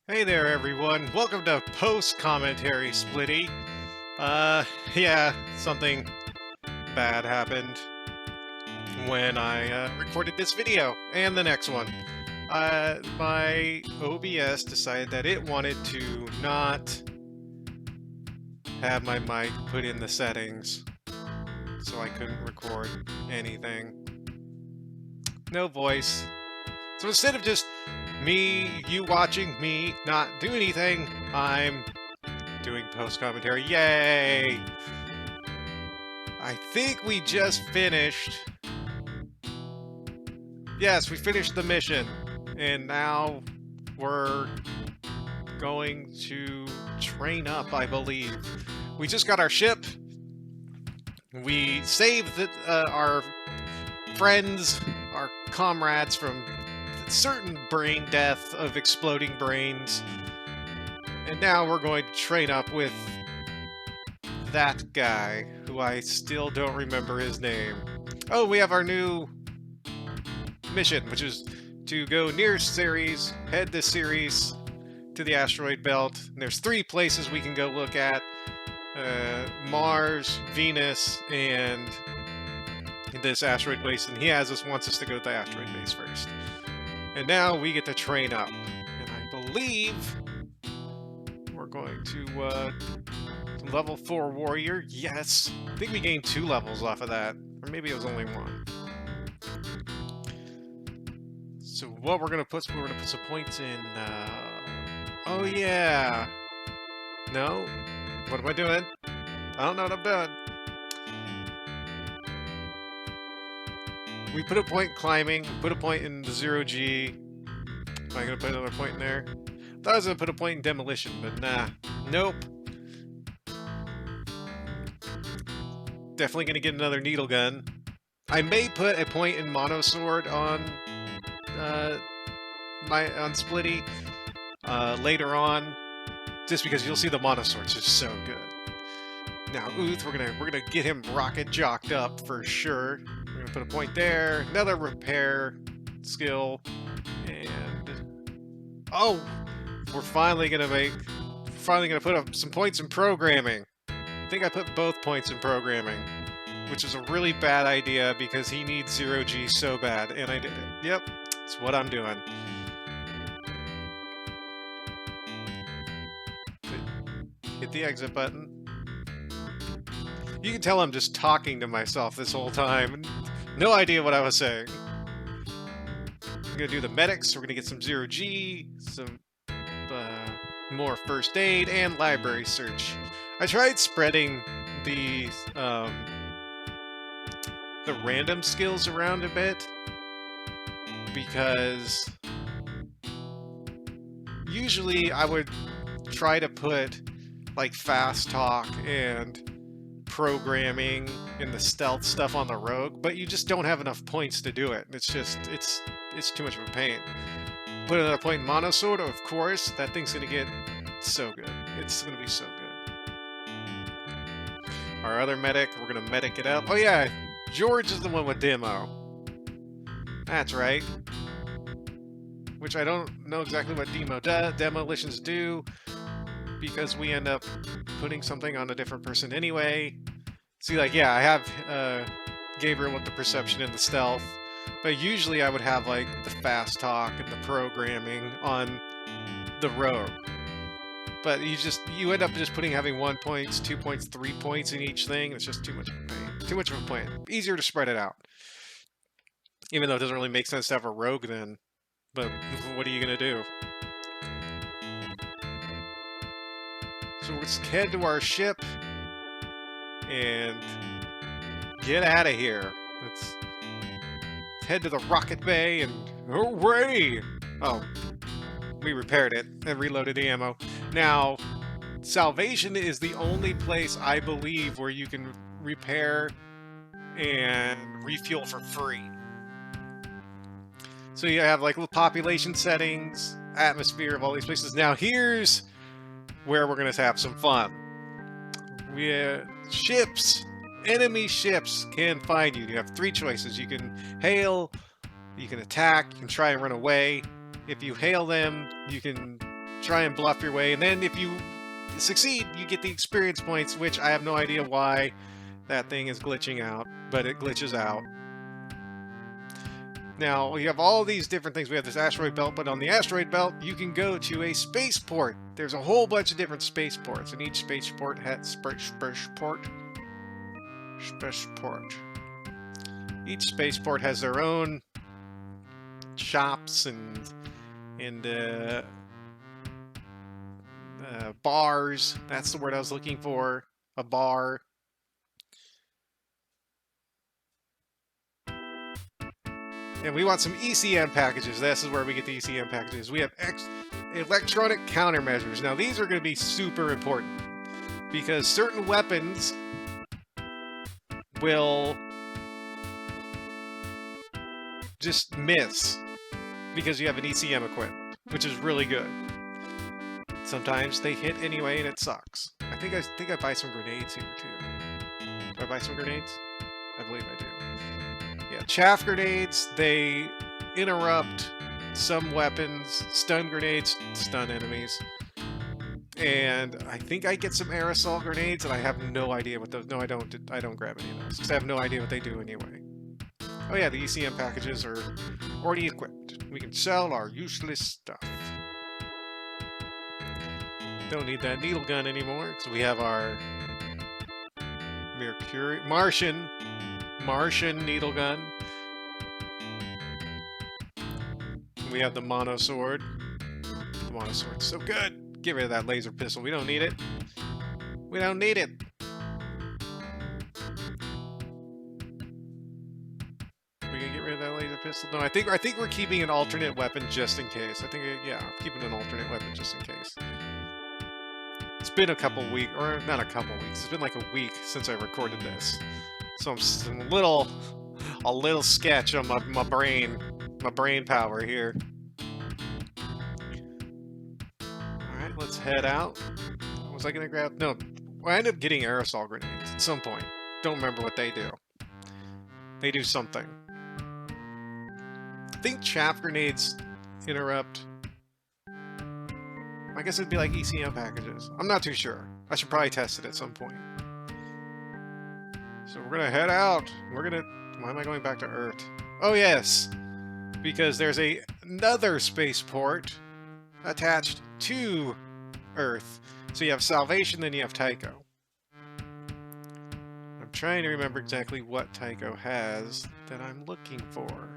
Hey there, everyone. Welcome to Post Commentary Splitty. Yeah, something bad happened when I recorded this video and the next one. My OBS decided that it wanted to not have my mic put in the settings, so I couldn't record anything. No voice. So instead of just you watching me not do anything, I'm doing post commentary. Yay! I think we just finished. Yes, we finished the mission. And now we're going to train up, I believe. We just got our ship. We saved our friends, our comrades from certain brain death of exploding brains. And now we're going to train up with that guy, who I still don't remember his name. Oh, we have our new mission, which is to go near Ceres, head this Ceres to the asteroid belt. And there's 3 places we can go look at. Mars, Venus, and this asteroid base. And he wants us to go to the asteroid base first. And now we get to train up. And I believe we're going to level 4 warrior. Yes. I think we gained 2 levels off of that. Or maybe it was only 1. So what we're gonna put some points in. Oh yeah. No. What am I doing? I don't know what I'm doing. We put a point in climbing. We put a point in the 0G. Am I gonna put another point in there? I thought I was gonna put a point in demolition, but nah. Nope. Definitely gonna get another needle gun. I may put a point in monosword on Splitty later on, just because you'll see the monosword's just so good. Now Uth, we're gonna get him rocket jocked up for sure. We're gonna put a point there, another repair skill, and oh, we're finally gonna put up some points in programming. I think I put both points in programming, which is a really bad idea because he needs 0G so bad, and I did it. Yep, that's what I'm doing. Hit the exit button. You can tell I'm just talking to myself this whole time. No idea what I was saying. I'm gonna do the medics. We're gonna get some 0G, some more first aid, and library search. I tried spreading the random skills around a bit, because usually I would try to put like fast talk and programming and the stealth stuff on the rogue, but you just don't have enough points to do it. It's too much of a pain. Put another point in monosword, of course. That thing's gonna get so good. It's gonna be so good. Our other medic, we're gonna medic it up. Oh yeah, George is the one with demo. That's right. Which I don't know exactly what demolitions do, because we end up putting something on a different person anyway. See, like, yeah, I have Gabriel with the perception and the stealth, but usually I would have like the fast talk and the programming on the rogue. But you end up just having 1 point, 2 points, 3 points in each thing. It's just too much of a pain. Too much of a plan. Easier to spread it out. Even though it doesn't really make sense to have a rogue then. But what are you gonna do? So let's head to our ship and get out of here. Let's head to the rocket bay and hooray! Oh, we repaired it and reloaded the ammo. Now, Salvation is the only place I believe where you can repair and refuel for free. So you have like little population settings, atmosphere of all these places. Now here's where we're gonna have some fun. Ships, enemy ships can find you. You have 3 choices. You can hail, you can attack, you can try and run away. If you hail them, you can try and bluff your way, and then if you succeed, you get the experience points, which I have no idea why that thing is glitching out, but it glitches out. Now, we have all these different things. We have this asteroid belt, but on the asteroid belt, you can go to a spaceport. There's a whole bunch of different spaceports, and each spaceport has spaceport. Each spaceport has their own shops and bars. That's the word I was looking for. A bar. And we want some ECM packages. This is where we get the ECM packages. We have electronic countermeasures. Now, these are going to be super important because certain weapons will just miss because you have an ECM equipped, which is really good. Sometimes they hit anyway, and it sucks. I think I buy some grenades here too. Do I buy some grenades? I believe I do. Yeah, chaff grenades, they interrupt some weapons. Stun grenades stun enemies. And I think I get some aerosol grenades, and I have no idea what those. No, I don't grab any of those because I have no idea what they do anyway. Oh yeah, the ECM packages are already equipped. We can sell our useless stuff. Don't need that needle gun anymore because we have our Martian needle gun. We have the mono sword. The mono sword's so good. Get rid of that laser pistol. We don't need it. We don't need it. We gonna get rid of that laser pistol? No, I think we're keeping an alternate weapon just in case. Yeah, I'm keeping an alternate weapon just in case. It's been a couple weeks, or not a couple weeks. It's been like a week since I recorded this, so I'm a little sketch on my brain power here. All right, let's head out. Was I gonna grab? No, I ended up getting aerosol grenades at some point. Don't remember what they do. They do something. I think chaff grenades interrupt. I guess it'd be like ECM packages. I'm not too sure. I should probably test it at some point. So we're gonna head out. Why am I going back to Earth? Oh yes, because there's another spaceport attached to Earth. So you have Salvation, then you have Tycho. I'm trying to remember exactly what Tycho has that I'm looking for.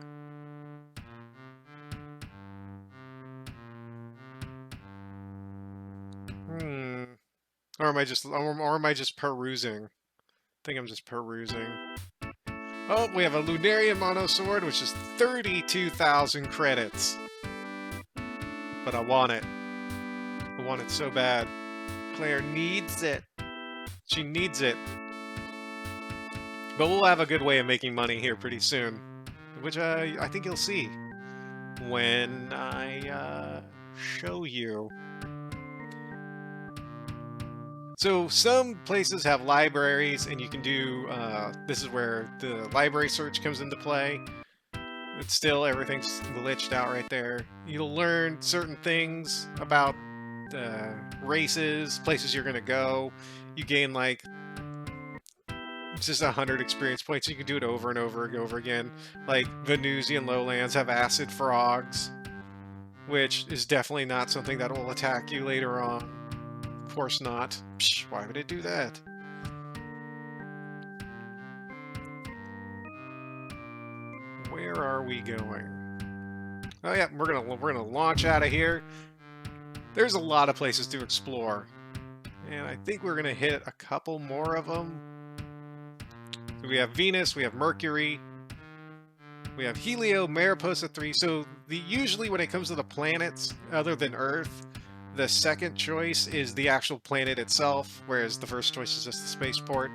Or am I just perusing? I think I'm just perusing. Oh, we have a Lunarian mono sword, which is 32,000 credits. But I want it. I want it so bad. Claire needs it. She needs it. But we'll have a good way of making money here pretty soon, which I think you'll see when I show you. So some places have libraries, and you can do, this is where the library search comes into play. It's still, everything's glitched out right there. You'll learn certain things about races, places you're going to go. You gain like just 100 experience points. You can do it over and over and over again. Like Venusian lowlands have acid frogs, which is definitely not something that will attack you later on. Of course not. Psh, why would it do that? Where are we going? Oh yeah, we're gonna launch out of here. There's a lot of places to explore, and I think we're gonna hit a couple more of them. So we have Venus, we have Mercury, we have Helio, Mariposa 3. So usually when it comes to the planets, other than Earth, the second choice is the actual planet itself, whereas the first choice is just the spaceport.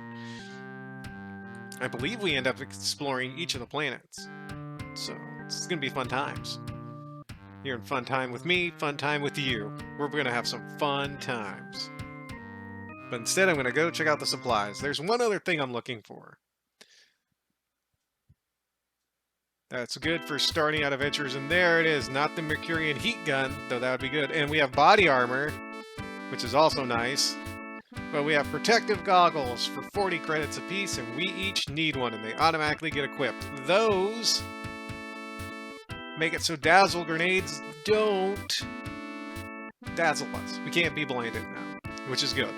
I believe we end up exploring each of the planets. So it's going to be fun times. You're in fun time with me, fun time with you. We're going to have some fun times. But instead, I'm going to go check out the supplies. There's one other thing I'm looking for. That's good for starting out adventures, and there it is. Not the Mercurian heat gun, though that would be good. And we have body armor, which is also nice. But we have protective goggles for 40 credits apiece, and we each need one, and they automatically get equipped. Those make it so dazzle grenades don't dazzle us. We can't be blinded now, which is good.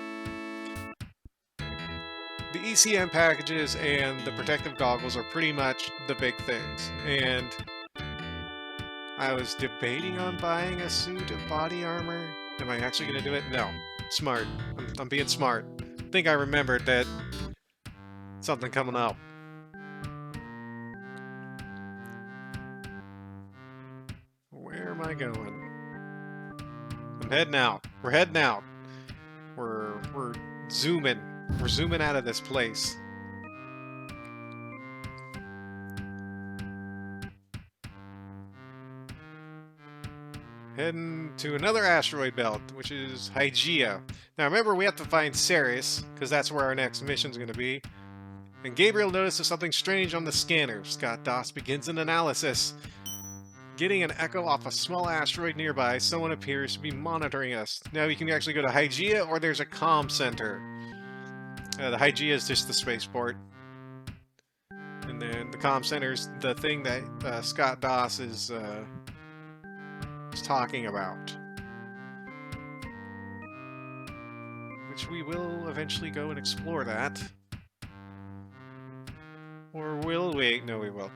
The ECM packages and the protective goggles are pretty much the big things. And I was debating on buying a suit of body armor. Am I actually going to do it? No. Smart. I'm being smart. I think I remembered that something coming up. Where am I going? I'm heading out. We're heading out. We're zooming. We're zooming out of this place. Heading to another asteroid belt, which is Hygeia. Now remember, we have to find Ceres, because that's where our next mission's going to be. And Gabriel notices something strange on the scanner. Scott Doss begins an analysis. Getting an echo off a small asteroid nearby, someone appears to be monitoring us. Now you can actually go to Hygeia, or there's a comm center. The Hygeia is just the spaceport. And then the comm center's the thing that Scott Doss is talking about. Which we will eventually go and explore that. Or will we? No, we will.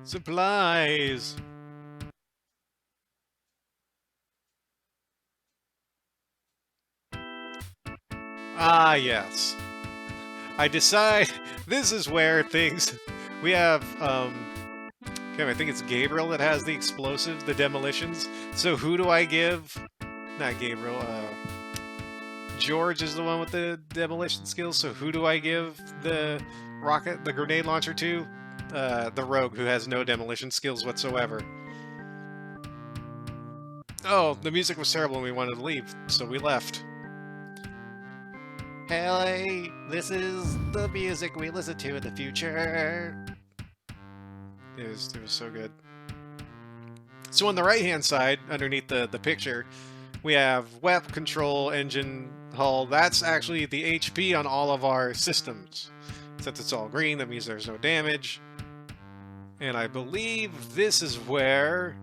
Supplies! Ah, yes. I decide this is where things... We have, okay, I think it's Gabriel that has the explosives, the demolitions. So who do I give? Not Gabriel, George is the one with the demolition skills, so who do I give the grenade launcher to? The rogue, who has no demolition skills whatsoever. Oh, the music was terrible and we wanted to leave, so we left. Hey, this is the music we listen to in the future. It was so good. So on the right-hand side, underneath the picture, we have WEP, control, engine, hull. That's actually the HP on all of our systems. Since it's all green, that means there's no damage. And I believe this is where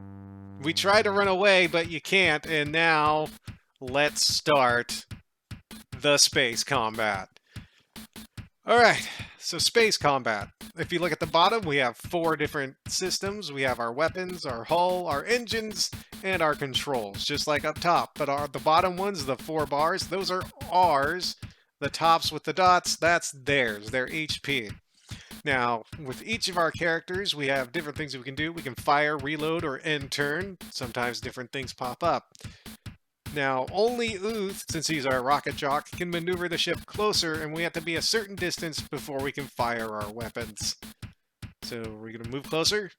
we try to run away, but you can't. And now, let's start the space combat. Alright, so space combat. If you look at the bottom, we have 4 different systems. We have our weapons, our hull, our engines, and our controls, just like up top. But the bottom ones, the 4 bars, those are ours. The tops with the dots, that's theirs, their HP. Now, with each of our characters, we have different things that we can do. We can fire, reload, or end turn. Sometimes different things pop up. Now, only Uth, since he's our rocket jock, can maneuver the ship closer, and we have to be a certain distance before we can fire our weapons. So, we're going to move closer?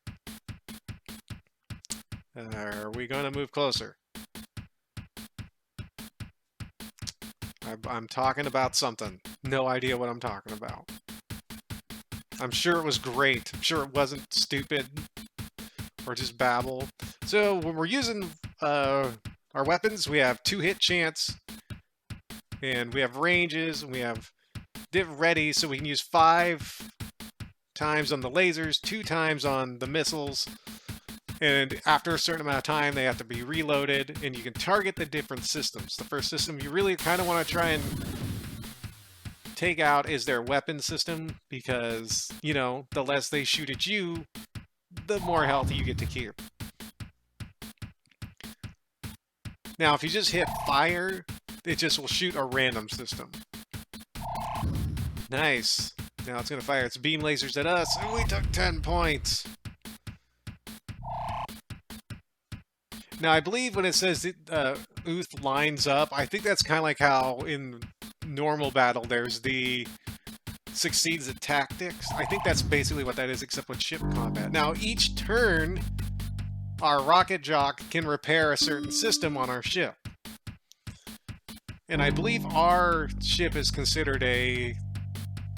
Are we going to move closer? I'm talking about something. No idea what I'm talking about. I'm sure it was great. I'm sure it wasn't stupid or just babble. So when we're using our weapons, we have 2-hit chance, and we have ranges, and we have ready, so we can use 5 times on the lasers, 2 times on the missiles, and after a certain amount of time, they have to be reloaded, and you can target the different systems. The first system you really kind of want to try and take out is their weapon system, because, you know, the less they shoot at you, the more health you get to keep. Now, if you just hit fire, it just will shoot a random system. Nice. Now it's going to fire its beam lasers at us, and we took 10 points. Now, I believe when it says Uth lines up, I think that's kind of like how in normal battle there's the succeeds at tactics. I think that's basically what that is, except with ship combat. Now, each turn, our rocket jock can repair a certain system on our ship. And I believe our ship is considered a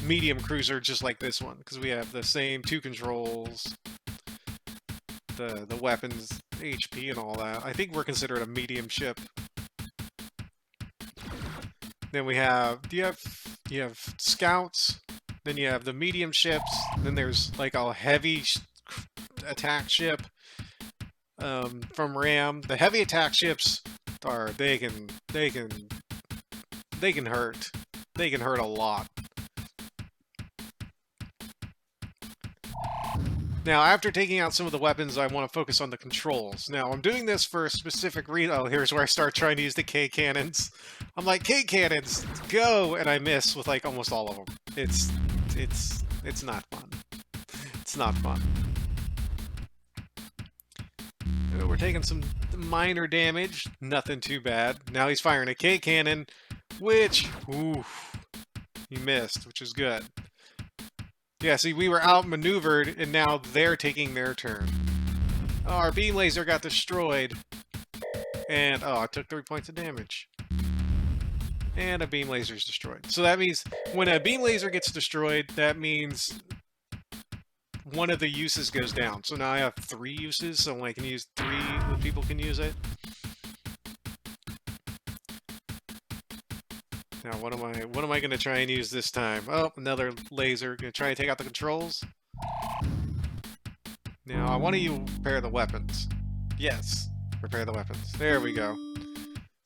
medium cruiser just like this one, because we have the same 2 controls, the weapons, HP, and all that. I think we're considered a medium ship. Then we have you have scouts. Then you have the medium ships. Then there's like a heavy attack ship from RAM. The heavy attack ships are they can hurt. They can hurt a lot. Now, after taking out some of the weapons, I want to focus on the controls. Now, I'm doing this for a specific reason. Oh, here's where I start trying to use the K cannons. I'm like, K cannons, go! And I miss with like almost all of them. It's not fun. It's not fun. We're taking some minor damage. Nothing too bad. Now he's firing a K cannon, which, oof, he missed, which is good. Yeah, see, we were outmaneuvered, and now they're taking their turn. Oh, our beam laser got destroyed. And, oh, I took 3 points of damage. And a beam laser is destroyed. So that means when a beam laser gets destroyed, that means one of the uses goes down. So now I have 3 uses, so I can use 3 when people can use it. Now, what am I going to try and use this time? Oh, another laser. Going to try and take out the controls. Now, I want to repair the weapons. Yes, repair the weapons. There we go.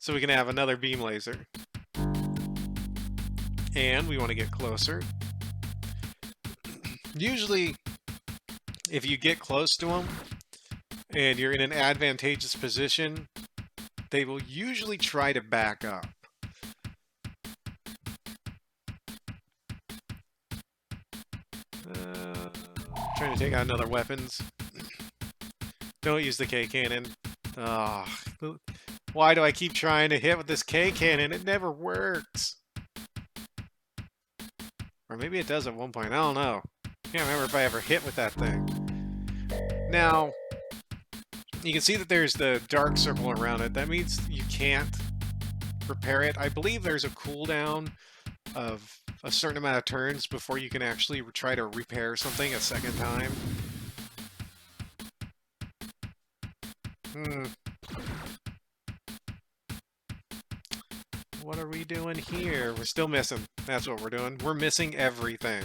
So we can have another beam laser. And we want to get closer. Usually, if you get close to them and you're in an advantageous position, they will usually try to back up. Trying to take out another weapons. Don't use the K cannon. Oh, why do I keep trying to hit with this K cannon? It never works. Or maybe it does at one point. I don't know. Can't remember if I ever hit with that thing. Now, you can see that there's the dark circle around it. That means you can't repair it. I believe there's a cooldown of a certain amount of turns before you can actually try to repair something a second time. What are we doing here? We're still missing. That's what we're doing. We're missing everything.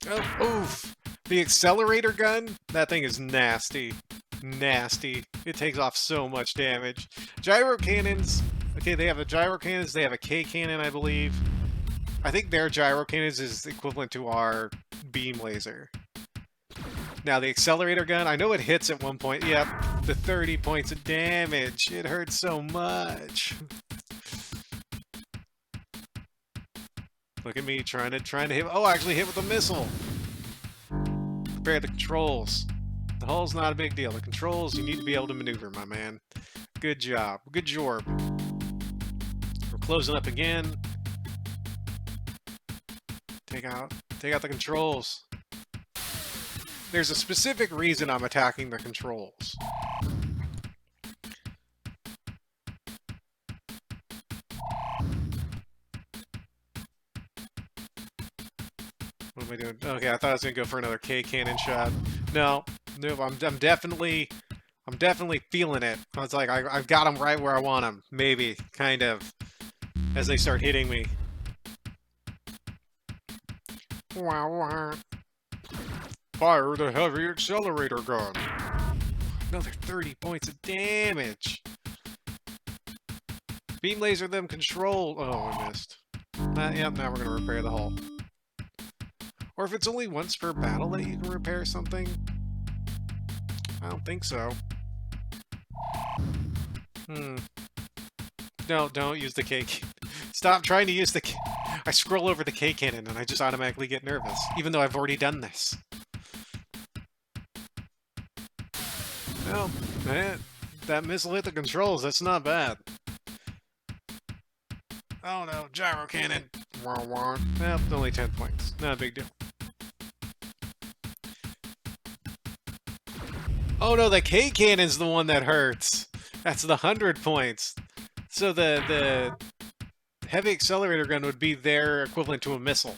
Oh, oof! The accelerator gun? That thing is nasty. Nasty. It takes off so much damage. Gyro cannons. Okay, they have a gyro cannons. They have a K cannon, I believe. I think their gyro cannons is equivalent to our beam laser. Now, the accelerator gun, I know it hits at one point. Yep, the 30 points of damage. It hurts so much. Look at me trying to hit. Oh, actually hit with a missile. Prepare the controls. The hull's not a big deal. The controls, you need to be able to maneuver, my man. Good job. Good job. We're closing up again. Take out the controls. There's a specific reason I'm attacking the controls. What am I doing? Okay, I thought I was gonna go for another K cannon shot. No, I'm definitely feeling it. I was like, I've got them right where I want them. Maybe, kind of, as they start hitting me. Fire the heavy accelerator gun. Another 30 points of damage. Beam laser them control. Oh, I missed. Yep, now we're gonna repair the hull. Or if it's only once per battle that you can repair something? I don't think so. No, don't use the K. Stop trying to use the K. I scroll over the K cannon and I just automatically get nervous, even though I've already done this. Well, that missile hit the controls. That's not bad. Oh no, gyro cannon. Well, only 10 points. Not a big deal. Oh no, the K cannon's the one that hurts. That's the 100 points. So the heavy accelerator gun would be their equivalent to a missile.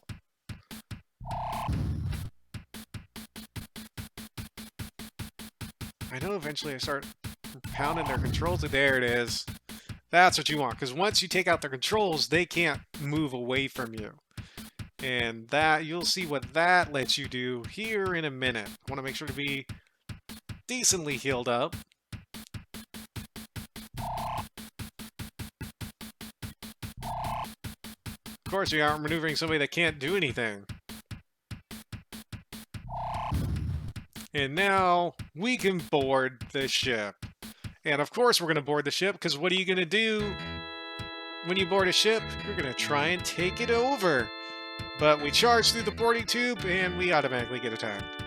I know eventually I start pounding their controls. There it is. That's what you want, because once you take out their controls, they can't move away from you. And that, you'll see what that lets you do here in a minute. I want to make sure to be decently healed up. Of course, we aren't maneuvering somebody that can't do anything. And now we can board the ship. And of course we're going to board the ship, because what are you going to do when you board a ship? You're going to try and take it over. But we charge through the boarding tube, and we automatically get attacked.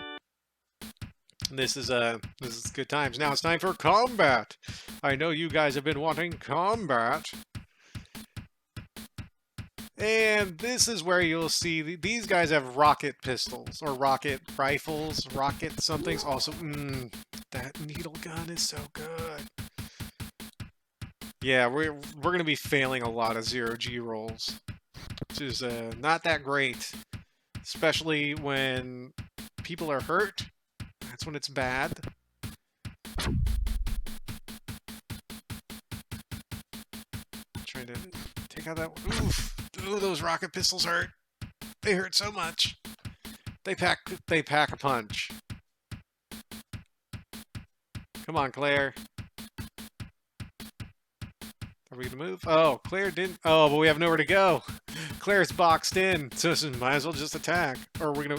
This is good times. Now it's time for combat. I know you guys have been wanting combat. And this is where you'll see these guys have rocket pistols or rocket rifles, rocket somethings. Also, that needle gun is so good. Yeah, we're going to be failing a lot of 0G rolls, which is not that great, especially when people are hurt. That's when it's bad. Trying to take out that. Oof! Ooh, those rocket pistols hurt. They hurt so much. They pack a punch. Come on, Claire. Are we gonna move? Oh, Claire didn't. Oh, but we have nowhere to go. Claire's boxed in, so might as well just attack. Or we're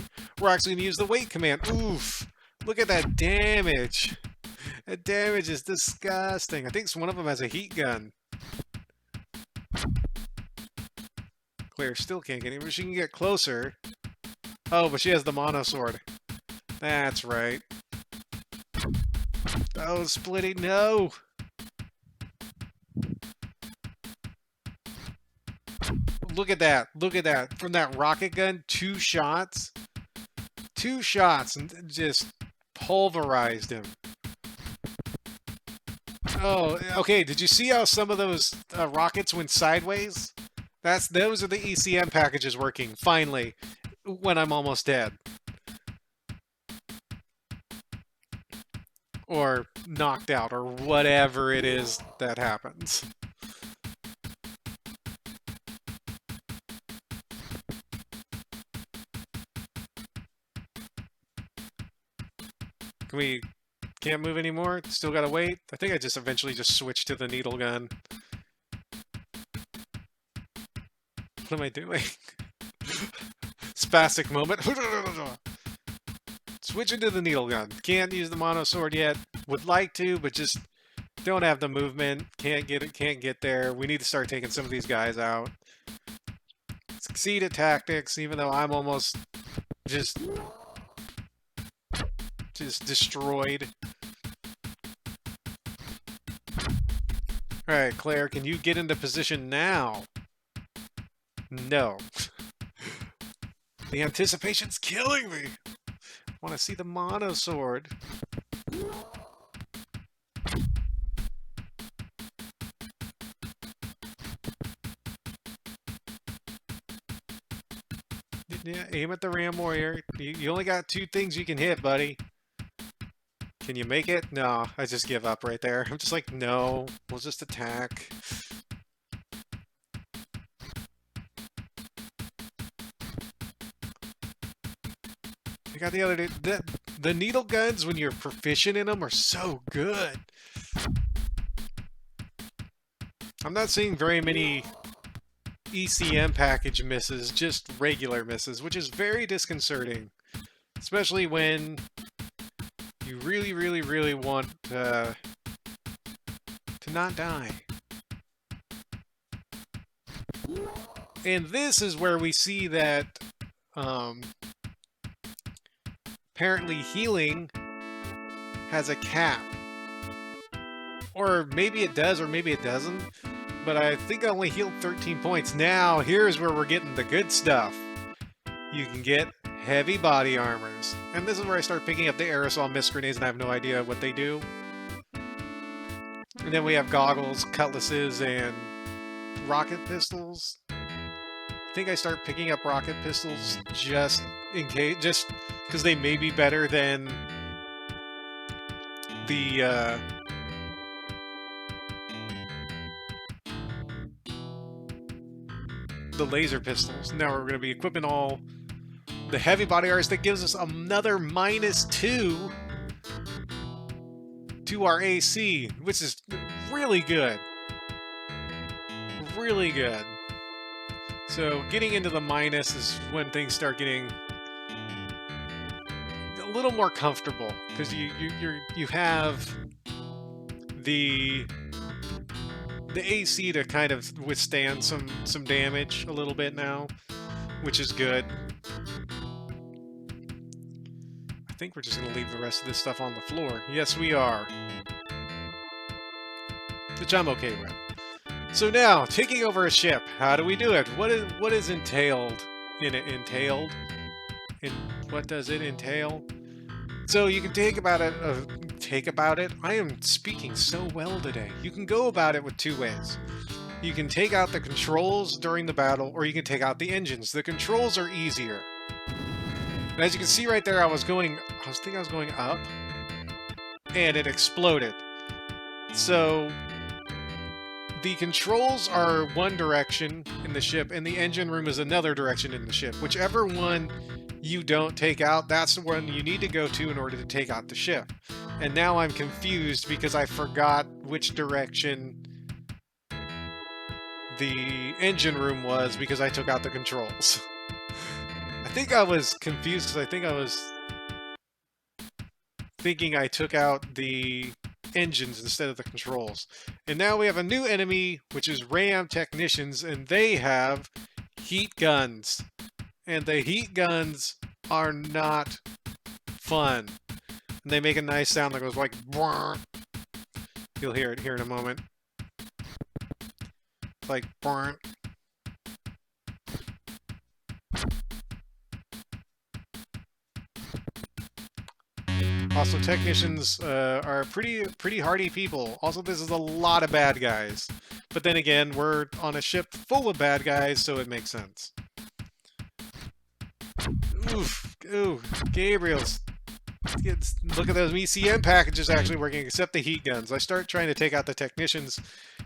actually gonna use the wait command. Oof! Look at that damage. That damage is disgusting. I think one of them has a heat gun. Claire still can't get anywhere. She can get closer. Oh, but she has the mono sword. That's right. Oh, splitting. No! Look at that. Look at that. From that rocket gun, 2 shots. 2 shots and just pulverized him. Oh, okay. Did you see how some of those rockets went sideways? Those are the ECM packages working, finally, when I'm almost dead. Or knocked out, or whatever it is that happens. Can't move anymore? Still gotta wait? I think I just eventually just switched to the needle gun. What am I doing? Spastic moment. Switch into the needle gun. Can't use the mono sword yet. Would like to, but just don't have the movement. Can't get it. Can't get there. We need to start taking some of these guys out. Succeed at tactics, even though I'm almost just destroyed. Alright, Claire, can you get into position now? No. The anticipation's killing me! I want to see the mono sword. Yeah, aim at the Ram Warrior. You only got 2 things you can hit, buddy. Can you make it? No, I just give up right there. I'm just like, no, we'll just attack. I got the other... The needle guns, when you're proficient in them, are so good. I'm not seeing very many ECM package misses, just regular misses, which is very disconcerting. Especially when you really, really, really want to not die. And this is where we see that apparently healing has a cap. Or maybe it does, or maybe it doesn't. but I think I only healed 13 points. Now, here's where we're getting the good stuff. You can get heavy body armors. And this is where I start picking up the aerosol mist grenades, and I have no idea what they do. And then we have goggles, cutlasses, and rocket pistols. I think I start picking up rocket pistols just in case, just because they may be better than the laser pistols. Now we're going to be equipping all the heavy body armors. That gives us another -2 to our AC, which is really good. Really good. So getting into the minus is when things start getting a little more comfortable, because you have the AC to kind of withstand some damage a little bit now, which is good. I think we're just going to leave the rest of this stuff on the floor. Yes, we are. Which I'm okay with. So now, taking over a ship. How do we do it? What is entailed in it? What does it entail? So you can take about it. I am speaking so well today. You can go about it with two ways. You can take out the controls during the battle, or you can take out the engines. The controls are easier. And as you can see right there, I was going up, and it exploded. So the controls are one direction in the ship, and the engine room is another direction in the ship. Whichever one you don't take out, that's the one you need to go to in order to take out the ship. And now I'm confused because I forgot which direction the engine room was because I took out the controls. I think I was confused because I think I was thinking I took out the engines instead of the controls. And now we have a new enemy, which is RAM technicians, and they have heat guns. And the heat guns are not fun. And they make a nice sound that goes like brrr. You'll hear it here in a moment. Like brrr. Also, technicians are pretty hardy people. Also, this is a lot of bad guys. But then again, we're on a ship full of bad guys, so it makes sense. Oof. Ooh, Gabriel's. Look at those ECM packages actually working, except the heat guns. I start trying to take out the technicians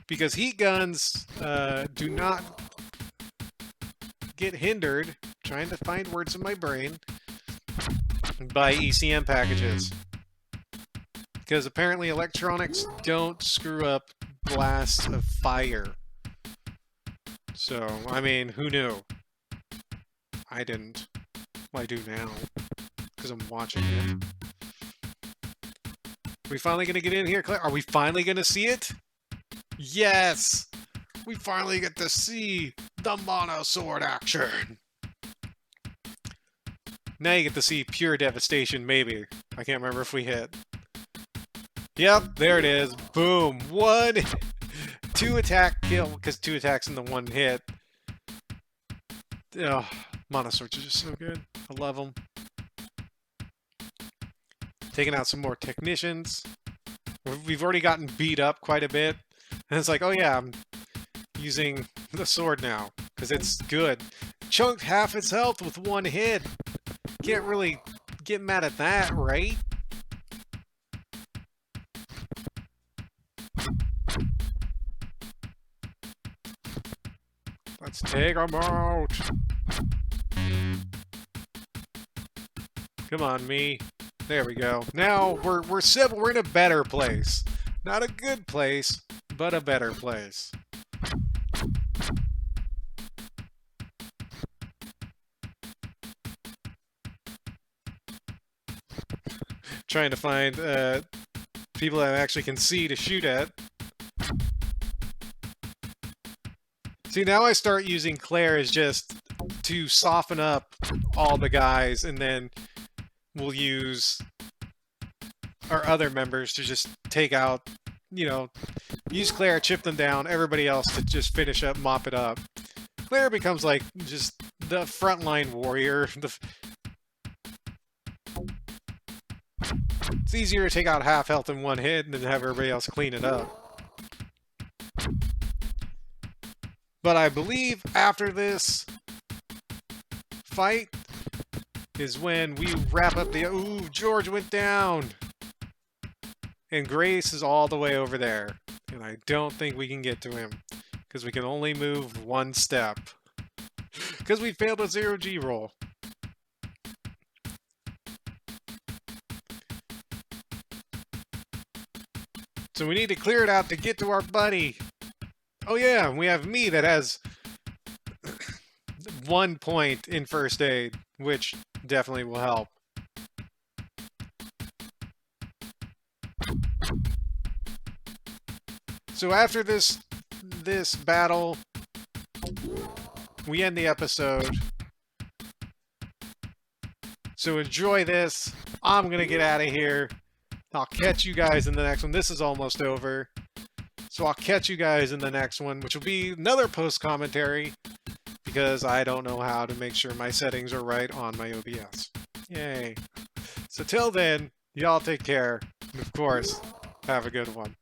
because heat guns do not get hindered. Trying to find words in my brain. By ECM packages. Because apparently electronics don't screw up blasts of fire. So, I mean, who knew? I didn't. Well, I do now. Because I'm watching it. Are we finally going to get in here, Claire? Are we finally going to see it? Yes! We finally get to see the mono sword action! Now you get to see pure devastation, maybe. I can't remember if we hit. Yep, there it is. Boom. 2 attack kill, because 2 attacks in the 1 hit. Oh, mono swords are just so good. I love them. Taking out some more technicians. We've already gotten beat up quite a bit. And it's like, oh yeah, I'm using the sword now, because it's good. Chunked half its health with 1 hit. Can't really get mad at that, right? Let's take them out. Come on, me. There we go. Now we're civil. We're in a better place. Not a good place, but a better place. Trying to find people that I actually can see to shoot at. See, now I start using Claire as just to soften up all the guys, and then we'll use our other members to just take out you know, use Claire, chip them down, everybody else to just finish up, mop it up. Claire becomes like just the frontline warrior. It's easier to take out half health in one hit than have everybody else clean it up. But I believe after this fight is when we wrap up the... Ooh, George went down! And Grace is all the way over there. And I don't think we can get to him. Because we can only move one step. Because we failed a 0G roll. So we need to clear it out to get to our buddy. Oh yeah, we have me that has 1 point in first aid, which definitely will help. So after this battle, we end the episode. So enjoy this. I'm gonna get out of here. I'll catch you guys in the next one. This is almost over. So I'll catch you guys in the next one, which will be another post-commentary, because I don't know how to make sure my settings are right on my OBS. Yay. So till then, y'all take care. And of course, have a good one.